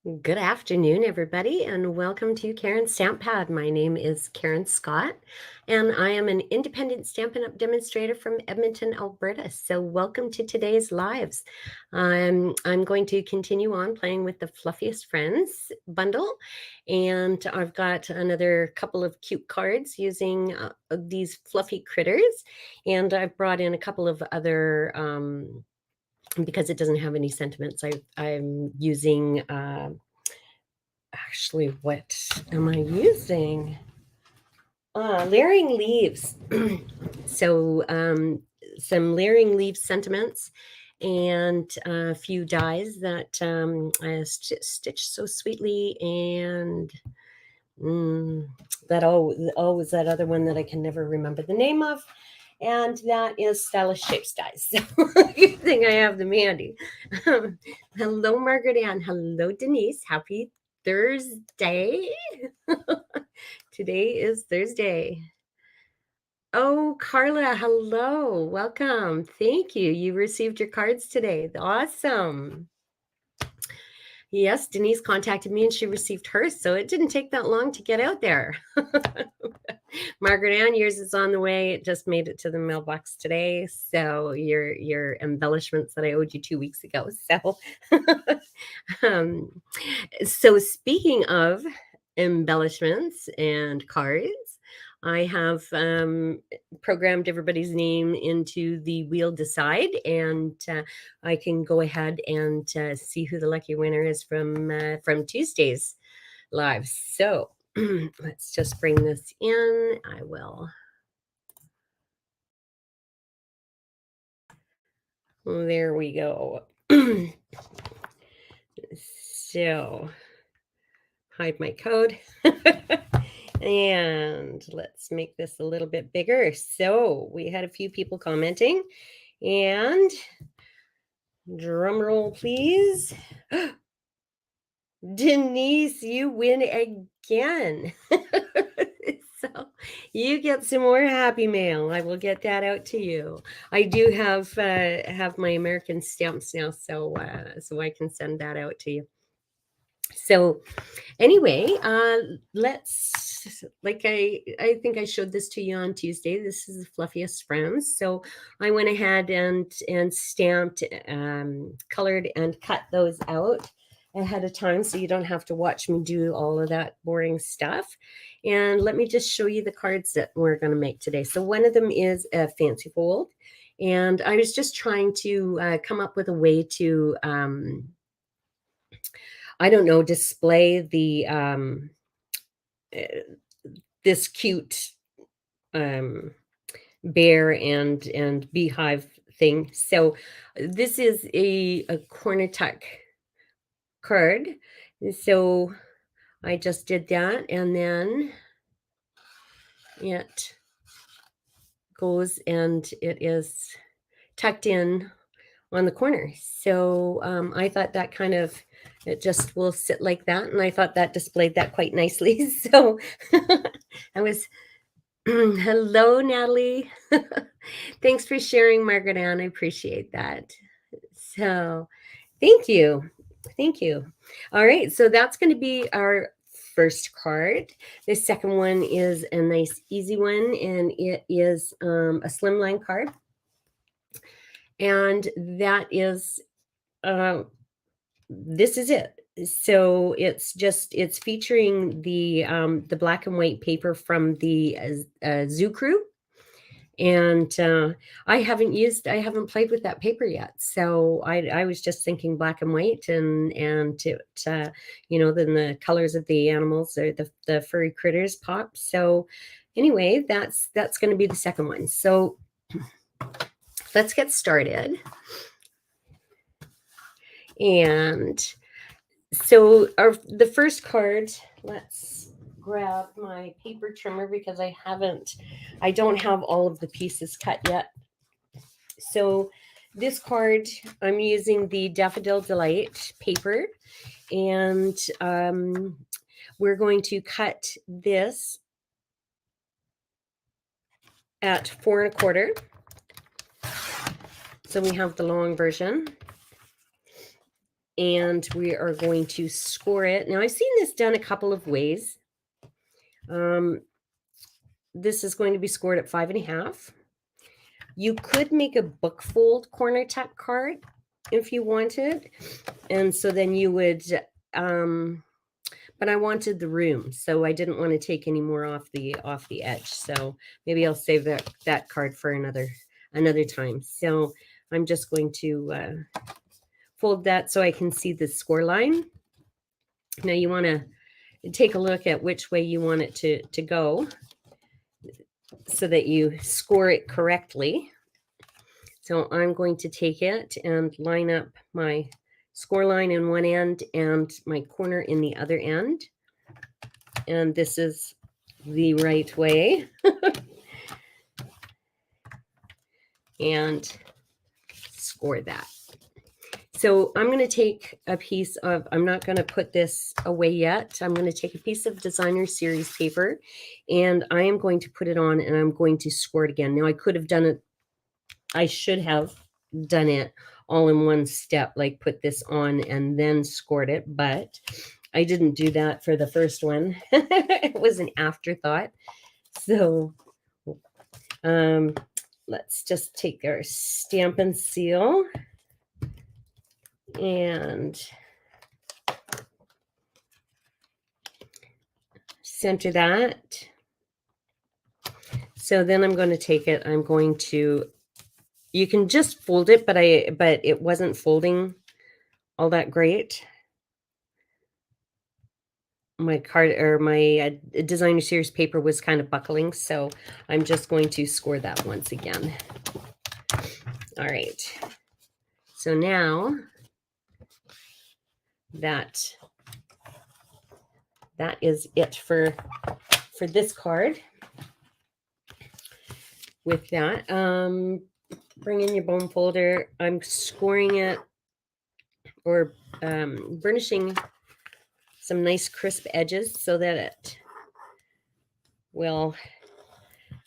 Good afternoon, everybody, and welcome to Karen's Stamp Pad. My name is Karen Scott, and I am an independent Stampin' Up! Demonstrator from Edmonton, Alberta. So welcome to today's lives. I'm going to continue on playing with the Fluffiest Friends Bundle, and I've got another couple of cute cards using these fluffy critters, and I've brought in a couple of other because it doesn't have any sentiments. I'm using actually, what am I using? Layering leaves. So some layering leaf sentiments and a few dies that I stitched so sweetly, and that was that other one that I can never remember the name of. And that is Stylish Shapes dies. So good thing I have them handy. Hello, Margaret Ann. Hello, Denise. Happy Thursday. Today is Thursday. Oh, Carla, hello. Welcome. Thank you. You received your cards today. Awesome. Yes, Denise contacted me and she received hers, so it didn't take that long to get out there. Margaret Ann, yours is on the way. It just made it to the mailbox today. So your embellishments that I owed you 2 weeks ago. So, so speaking of embellishments and cards, I have programmed everybody's name into the wheel decide, and I can go ahead and see who the lucky winner is from Tuesday's live. So let's just bring this in. I will. There we go. So hide my code. And let's make this a little bit bigger. So we had a few people commenting, and drum roll, please. Denise, you win again. So you get some more happy mail. I will get that out to you. I do have my American stamps now, so I can send that out to you. So anyway, let's, like I think I showed this to you on Tuesday. This is the Fluffiest Friends. So I went ahead and stamped, colored, and cut those out ahead of time, so you don't have to watch me do all of that boring stuff. And let me just show you the cards that we're going to make today. So one of them is a fancy fold, and I was just trying to come up with a way to I don't know, display the this cute bear and beehive thing. So this is a corner tuck card. So I just did that, and then it goes and it is tucked in on the corner. So I thought that kind of, it just will sit like that, and I thought that displayed that quite nicely. So I was hello, Natalie. Thanks for sharing, Margaret Ann. I appreciate that. So thank you. Thank you. All right. So that's going to be our first card. The second one is a nice, easy one, and it is a slimline card. And that is, this is it. So it's featuring the black and white paper from the Zoo Crew, and I haven't played with that paper yet. So I was just thinking black and white, and it then the colors of the animals or the furry critters pop. So anyway, that's going to be the second one. So let's get started. And so the first card, let's grab my paper trimmer because I don't have all of the pieces cut yet. So this card, I'm using the Daffodil Delight paper, and we're going to cut this at 4 1/4. So we have the long version. and we are going to score it. Now, I've seen this done a couple of ways. This is going to be scored at 5.5. You could make a book fold corner tuck card if you wanted. And so then you would, but I wanted the room, so I didn't want to take any more off the edge. So maybe I'll save that card for another time. So I'm just going to fold that so I can see the score line. Now you want to take a look at which way you want it to go so that you score it correctly. So I'm going to take it and line up my score line in one end and my corner in the other end. And this is the right way. And score that. So I'm going to take a piece of, I'm not going to put this away yet. I'm going to take a piece of designer series paper and I am going to put it on and I'm going to score it again. Now I could have done it, I should have done it all in one step, like put this on and then scored it, but I didn't do that for the first one. It was an afterthought. So let's just take our stamp and seal and center that. So then I'm going to take it, I'm going to, you can just fold it, but it wasn't folding all that great. My card or my designer series paper was kind of buckling, so I'm just going to score that once again. All right. So now that is it for this card. With that, bring in your bone folder. I'm scoring it or burnishing some nice crisp edges so that it will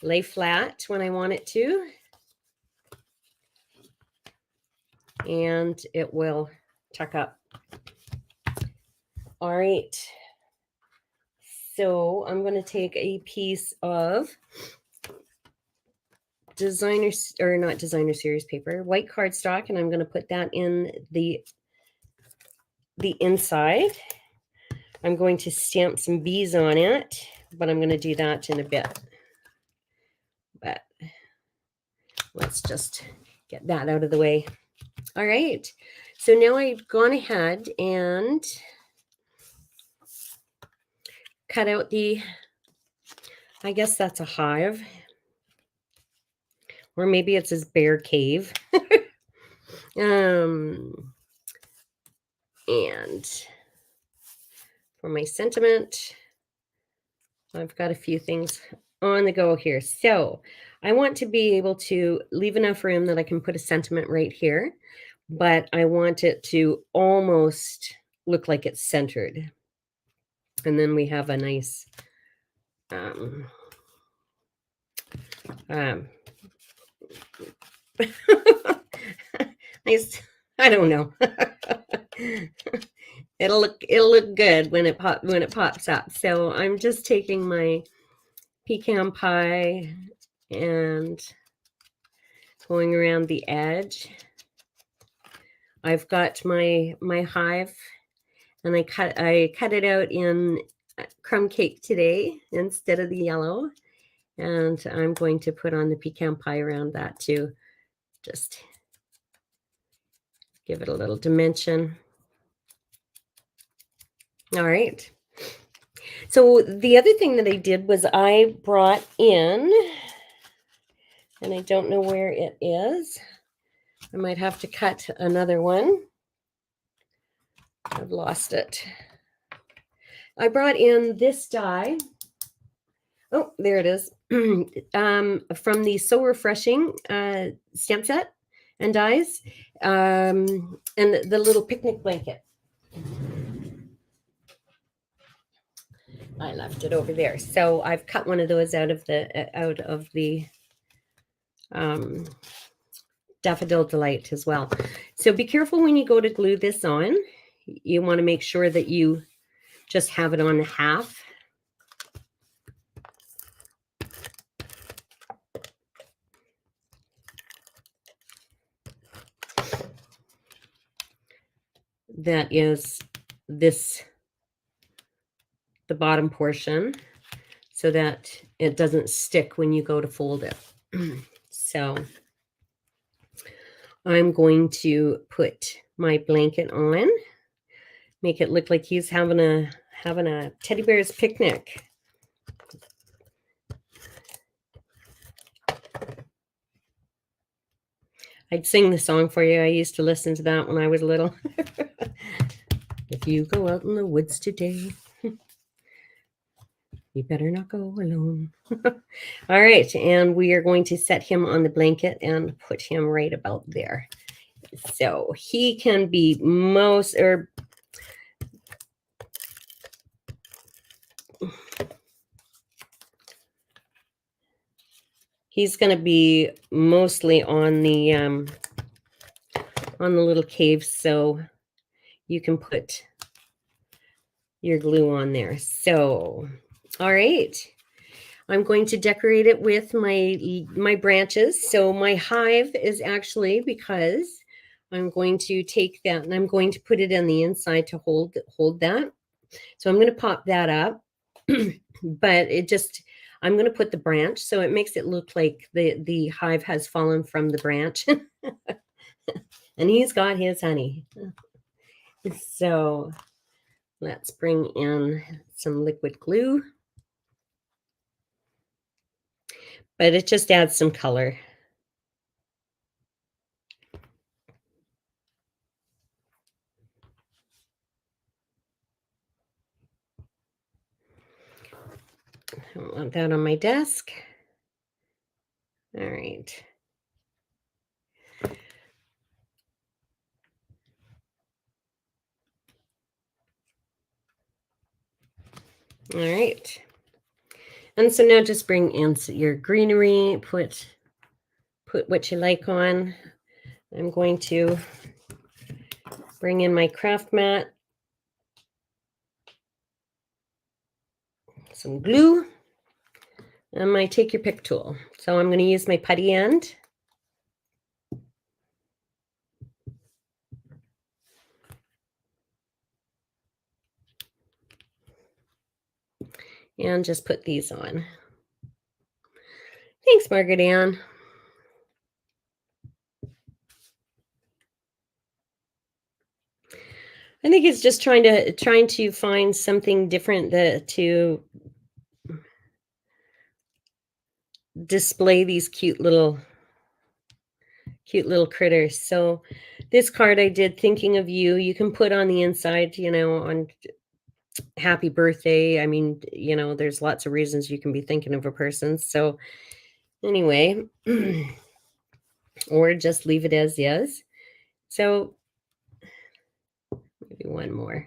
lay flat when I want it to. And it will tuck up. All right. So I'm going to take a piece of designer, or not designer series paper, white cardstock, and I'm going to put that in the inside. I'm going to stamp some bees on it, but I'm going to do that in a bit. But let's just get that out of the way. All right. So now I've gone ahead and cut out the, I guess that's a hive. Or maybe it's his bear cave. And for my sentiment, I've got a few things on the go here. So I want to be able to leave enough room that I can put a sentiment right here, but I want it to almost look like it's centered. And then we have a nice nice, I don't know. It'll look good when it pops up. So I'm just taking my pecan pie and going around the edge. I've got my hive, and I cut it out in crumb cake today instead of the yellow, and I'm going to put on the pecan pie around that too. Just give it a little dimension. All right. So the other thing that I did was I brought in, and I don't know where it is. I might have to cut another one. I've lost it. I brought in this die. Oh, there it is. From the So Refreshing stamp set and dies, and the little picnic blanket. I left it over there. So I've cut one of those out of the Daffodil Delight as well. So be careful when you go to glue this on. you want to make sure that you just have it on half. That is this, the bottom portion, so that it doesn't stick when you go to fold it. So I'm going to put my blanket on, make it look like he's having a teddy bear's picnic. I'd sing the song for you. I used to listen to that when I was little. If you go out in the woods today, you better not go alone. All right, and we are going to set him on the blanket and put him right about there. So he can be he's going to be mostly on the little cave, so you can put your glue on there. So, all right. I'm going to decorate it with my branches. So my hive is actually, because I'm going to take that and I'm going to put it on the inside to hold that. So I'm going to pop that up, but I'm going to put the branch, so it makes it look like the hive has fallen from the branch. And he's got his honey. So let's bring in some liquid glue. But it just adds some color. I don't want that on my desk. All right. All right. And so now just bring in your greenery, put what you like on. I'm going to bring in my craft mat, some glue, and my take your pick tool. So I'm going to use my putty end. And just put these on. Thanks, Margaret Ann. I think it's just trying to find something different to display these cute little critters. So this card I did thinking of you. You can put on the inside, on happy birthday. I mean, there's lots of reasons you can be thinking of a person. So anyway, or just leave it as is. So maybe one more.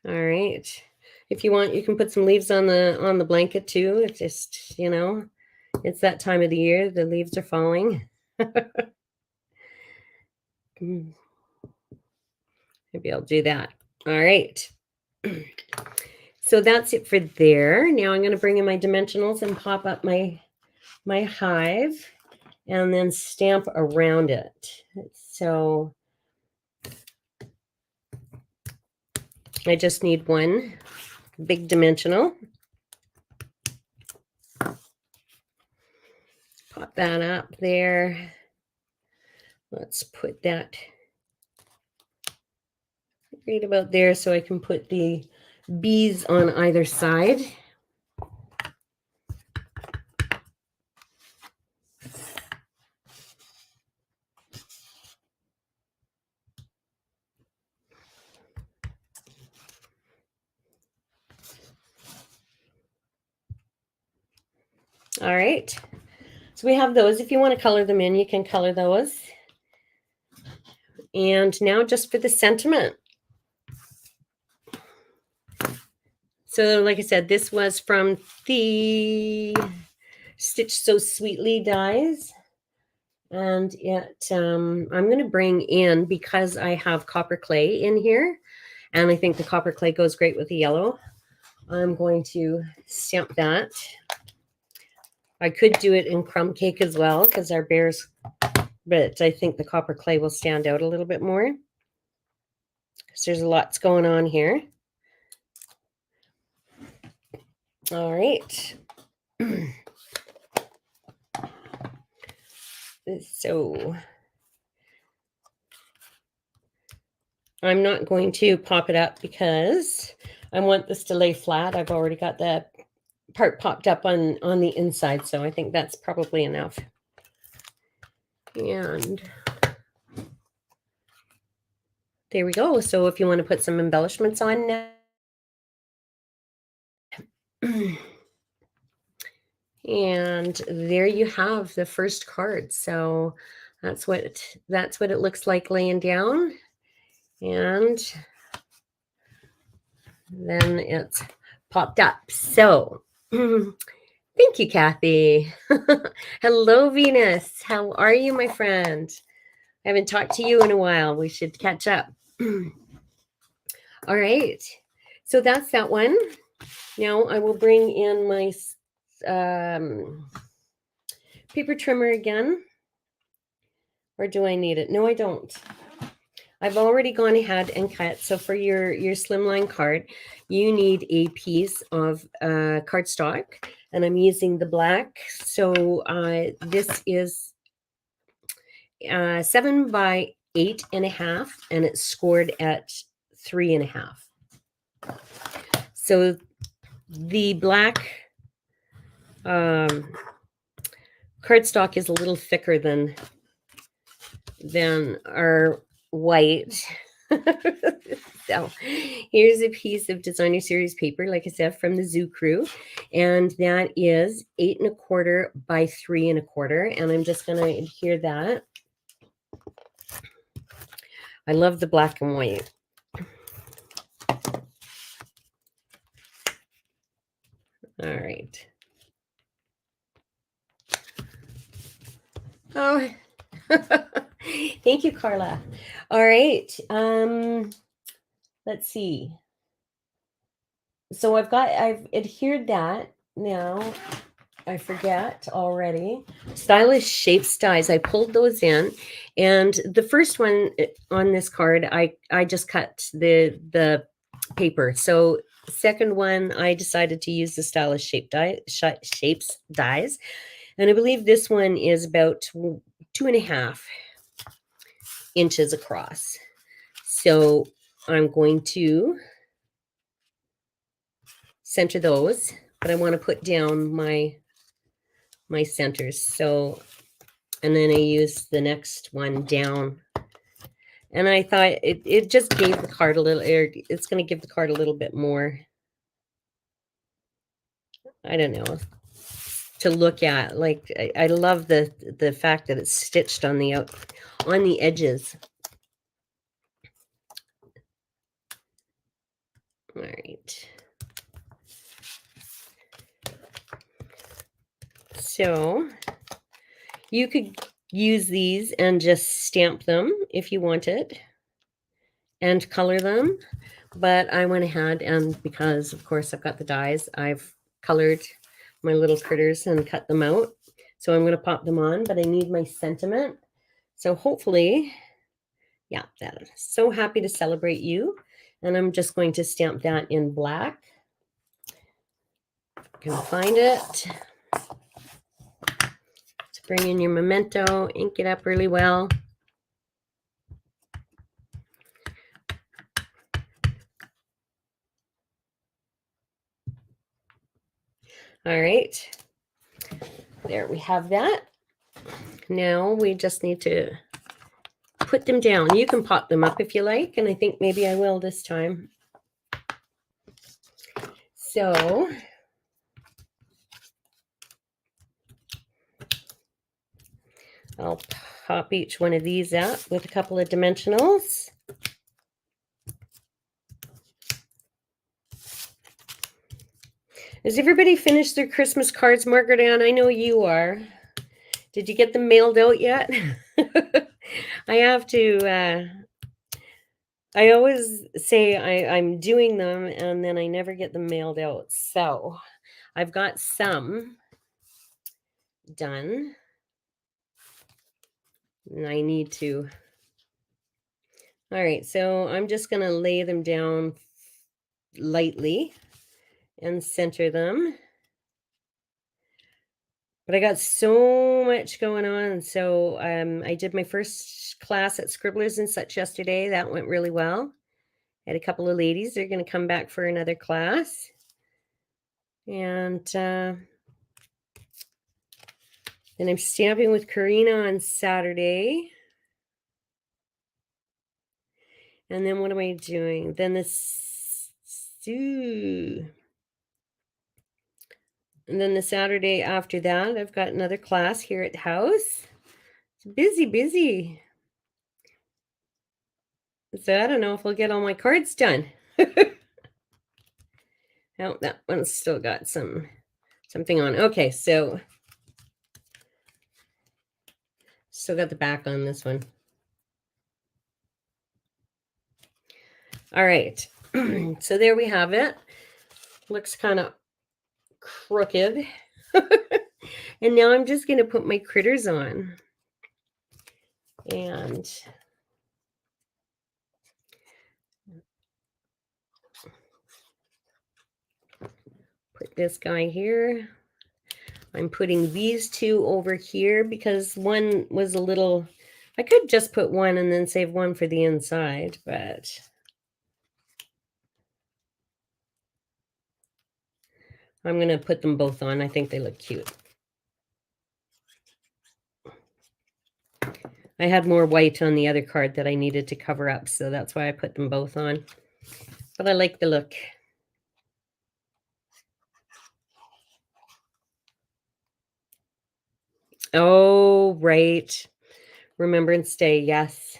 All right. If you want, you can put some leaves on the blanket too. It's just, it's that time of the year. The leaves are falling. Maybe I'll do that. All right. So that's it for there. Now I'm going to bring in my dimensionals and pop up my hive and then stamp around it. So I just need one big dimensional. Pop that up there. Let's put that right about there so I can put the bees on either side. All right. So we have those. If you want to color them in, you can color those. And now just for the sentiment. So like I said, this was from the Stitch So Sweetly dies. And I'm going to bring in, because I have copper clay in here, and I think the copper clay goes great with the yellow, I'm going to stamp that. I could do it in crumb cake as well, because our bears, but I think the copper clay will stand out a little bit more, because there's lots going on here. All right. So I'm not going to pop it up because I want this to lay flat. I've already got the part popped up on the inside, so I think that's probably enough. And there we go. So if you want to put some embellishments on now. And there you have the first card. So that's what it looks like laying down. And then it's popped up. So thank you, Kathy. Hello, Venus. How are you, my friend? I haven't talked to you in a while. We should catch up. All right. So that's that one. Now I will bring in my paper trimmer again. Or do I need it? No, I don't. I've already gone ahead and cut. So for your slimline card, you need a piece of cardstock, and I'm using the black. So this is 7 by 8.5, and it's scored at 3.5. So the black cardstock is a little thicker than our white. So here's a piece of designer series paper, like I said, from the Zoo Crew, and that is 8.25 by 3.25, and I'm just going to adhere that. I love the black and white. All right. Oh, thank you, Carla. All right. Let's see. So I've adhered that. Now I forget already. Stylish Shapes dies. I pulled those in, and the first one on this card, I just cut the paper. So second one, I decided to use the Stylish Shapes dies, and I believe this one is about 2.5 inches across. So I'm going to center those, but I want to put down my centers. So, and then I use the next one down. And I thought it just gave the card a little, it's going to give the card a little bit more, I don't know, to look at. Like, I love the fact that it's stitched on the edges. All right. So you could use these and just stamp them if you wanted and color them. But I went ahead, and because, of course, I've got the dies, I've colored my little critters and cut them out. So I'm going to pop them on, but I need my sentiment. So hopefully, yeah, that is so happy to celebrate you. And I'm just going to stamp that in black. You can find it. To bring in your memento, ink it up really well. All right. There we have that. Now we just need to put them down. You can pop them up if you like, and I think maybe I will this time. So I'll pop each one of these up with a couple of dimensionals. Has everybody finished their Christmas cards, Margaret Ann? I know you are. Did you get them mailed out yet? I have to, I always say I'm doing them and then I never get them mailed out. So I've got some done. And I need to. All right, so I'm just going to lay them down lightly and center them. But I got so much going on. So I did my first class at Scribblers and Such yesterday. That went really well. I had a couple of ladies. They're going to come back for another class. And then I'm stamping with Karina on Saturday. And then what am I doing? Then and then the Saturday after that, I've got another class here at the house. It's busy. So I don't know if I'll get all my cards done. Oh, that one's still got something on. Okay, so still got the back on this one. All right. So there we have it. Looks kind of crooked. And now I'm just going to put my critters on. And put this guy here. I'm putting these two over here because one was a little, I could just put one and then save one for the inside, but I'm going to put them both on. I think they look cute. I had more white on the other card that I needed to cover up, so that's why I put them both on. But I like the look. Oh, right. Remembrance Day, yes.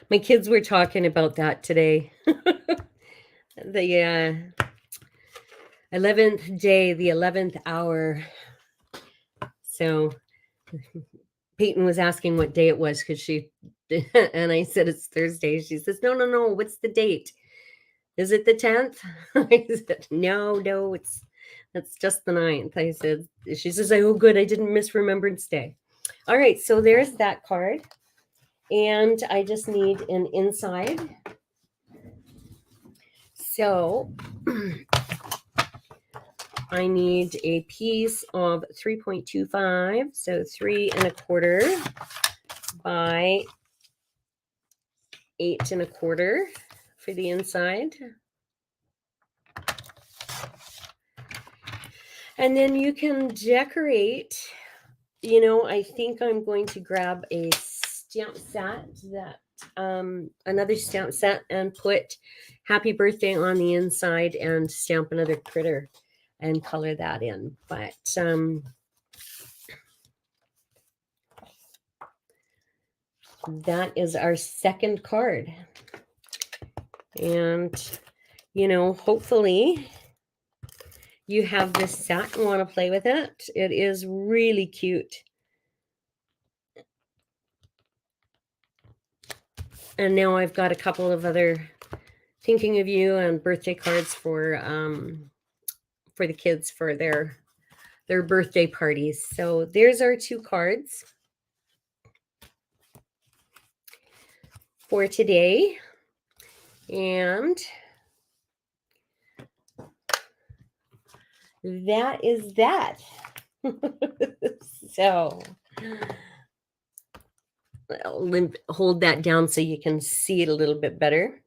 My kids were talking about that today. The 11th day, the 11th hour. So Peyton was asking what day it was because she, and I said it's Thursday. She says, no, what's the date? Is it the 10th? I said, no, that's just the 9th. I said, she says, oh, good, I didn't miss Remembrance Day. All right, so there's that card. And I just need an inside. So I need a piece of 3.25, so 3¼ by 8¼ for the inside. And then you can decorate, I think I'm going to grab a stamp set another stamp set and put happy birthday on the inside and stamp another critter and color that in. But that is our second card. And, hopefully you have this set and want to play with it. It is really cute. And now I've got a couple of other thinking of you and birthday cards for the kids for their birthday parties. So there's our two cards for today. And that is that. So I'll hold that down so you can see it a little bit better.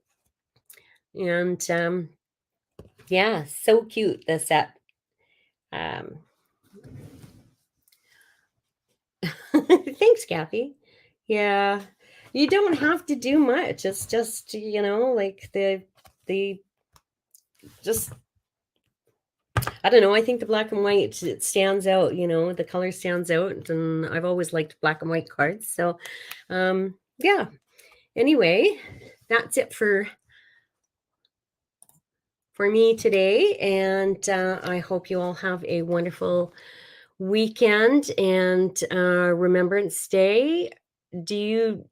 And yeah, so cute, the set. Thanks, Kathy. Yeah, you don't have to do much. It's just, like the just, I don't know. I think the black and white, it stands out, the color stands out. And I've always liked black and white cards. So, yeah. Anyway, that's it for for me today. And I hope you all have a wonderful weekend and Remembrance Day.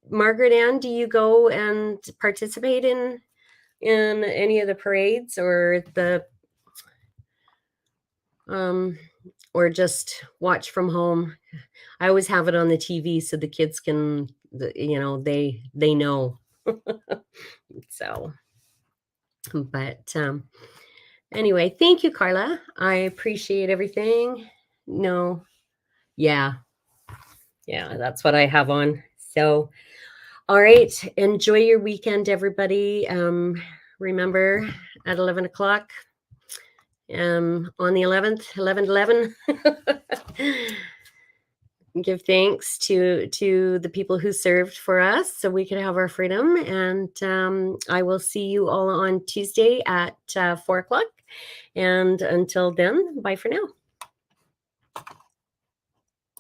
Margaret Ann, do you go and participate in any of the parades or just watch from home? I always have it on the TV so the kids can, they know. So, but anyway, thank you, Carla. I appreciate everything. No, yeah, that's what I have on. So, all right, enjoy your weekend, everybody. Remember at 11 o'clock on the 11th, 11/11. Give thanks to the people who served for us so we could have our freedom. And I will see you all on Tuesday at 4 o'clock. And until then, bye for now.